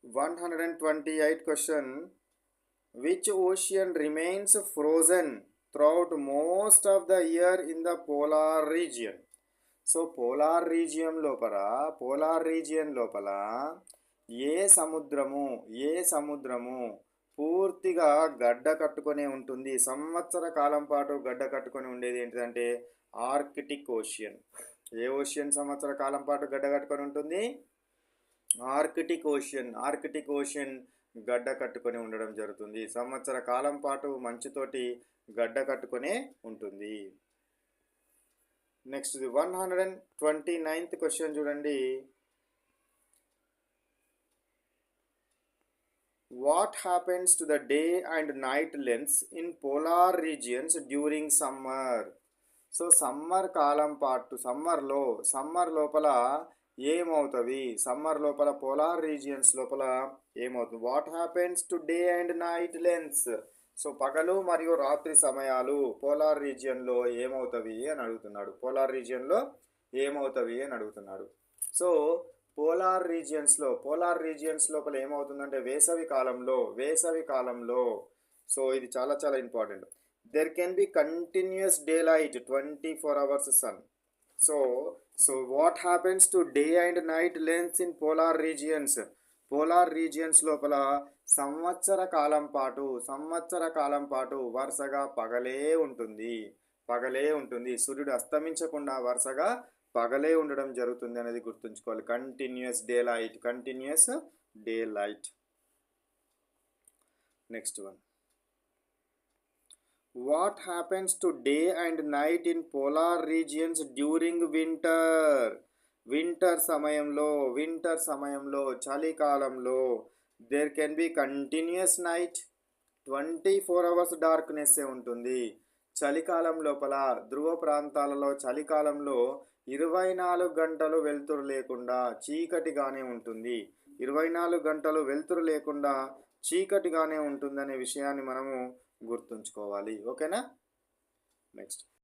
128 question. Which ocean remains frozen throughout most of the year in the polar region? So polar region లోపల ఏ సముద్రము పూర్తిగా గడ్డ కట్టుకొని ఉంటుంది, సంవత్సర కాలం పాటు గడ్డ కట్టుకొని ఉండేది ఏంటిదంటే ఆర్కిటిక్ ఓషియన్. ఏ ఓషియన్ సంవత్సర కాలం పాటు గడ్డ కట్టుకొని ఉంటుంది? ఆర్కిటిక్ ఓషన్ గడ్డ కట్టుకొని ఉండడం జరుగుతుంది. సంవత్సర కాలం పాటు మంచుతోటి గడ్డ కట్టుకొనే ఉంటుంది. నెక్స్ట్ 129th క్వశ్చన్ చూడండి. What happens to the day and night lens in polar regions during summer? So summer లోపల సమ్మర్ లోపల పోలార్ రీజియన్స్ లోపల ఏమవుతుంది? What happens to day and night lens? So పగలు మరియు రాత్రి సమయాలు పోలార్ రీజియన్లో ఏమవుతాయి అని అడుగుతున్నాడు. సో పోలార్ రీజియన్స్ లోపల ఏమవుతుందంటే వేసవి కాలంలో సో ఇది చాలా చాలా important. There can be continuous daylight 24 hours sun. So what happens to day and night lens in polar regions లోపల సంవత్సర కాలం పాటు వరుసగా పగలే ఉంటుంది. సూర్యుడు అస్తమించకుండా వరుసగా పగలే ఉండడం జరుగుతుంది అనేది గుర్తుంచుకోవాలి. Continuous daylight. Next one. What happens to day and night in polar regions during winter సమయంలో చలికాలంలో there can be continuous night, 24 hours darkness ఉంటుంది. చలికాలం లోపల ధ్రువ ప్రాంతాలలో చలికాలంలో 24 గంటలు వెలుతురు లేకుండా చీకటిగానే ఉంటుంది. 24 గంటలు వెలుతురు లేకుండా చీకటిగానే ఉంటుందనే విషయాన్ని మనము గుర్తుంచుకోవాలి. ఓకేనా? నెక్స్ట్.